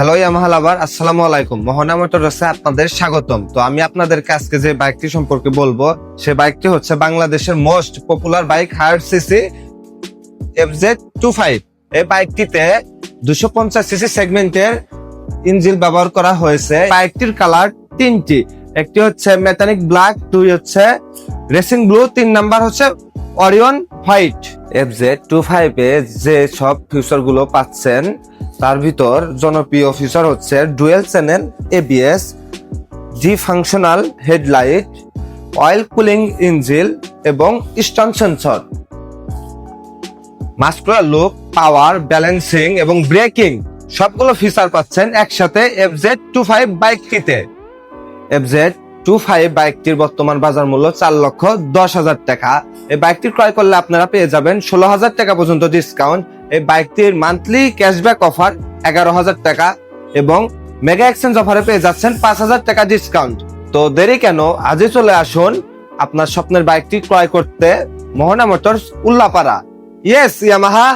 Hello Yamaha লাভার, আসসালামু আলাইকুম। মোহনা মোটরসে আপনাদের স্বাগতম। তো আমি আপনাদেরকে আজকে যে বাইকটি সম্পর্কে বলবো, সে বাইকটি হচ্ছে বাংলাদেশের most popular bike, higher CC FZ25। এই বাইকটিতে 250 সিসি সেগমেন্টের ইঞ্জিন ব্যবহার করা হয়েছে। বাইকটির কালার তিনটি, একটি হচ্ছে মেটালিক ব্ল্যাক, দুই হচ্ছে রেসিং ব্লু, 3 নাম্বার হচ্ছে অরিয়ন হোয়াইট। FZ25 এ যে সব ফিচার গুলো পাচ্ছেন তার ভিতর জনপ্রিয় ফিচার হচ্ছে ডুয়েল চ্যানেল ABS, জি functional headlight, oil cooling engine এবং স্টন sensor. Muscular look, power, balancing এবং ব্রেকিং সবগুলো ফিচার পাচ্ছেন একসাথে FZ25 বাইকটিতে। FZ25 বাইকটির বর্তমান বাজার মূল্য 4,10,000 টাকা। এই বাইকটি ক্রয় করলে আপনারা পেয়ে যাবেন 16,000 টাকা পর্যন্ত ডিসকাউন্ট। এই বাইকটির মান্থলি ক্যাশব্যাক অফার 11,000 টাকা এবং মেগা এক্সচেঞ্জ অফারে পেয়ে যাচ্ছেন 5,000 টাকা ডিসকাউন্ট। তো দেরি কেন, আজই চলে আসুন আপনার স্বপ্নের বাইকটি ক্রয় করতে Mohona motors, Ullapara. Yes Yamaha.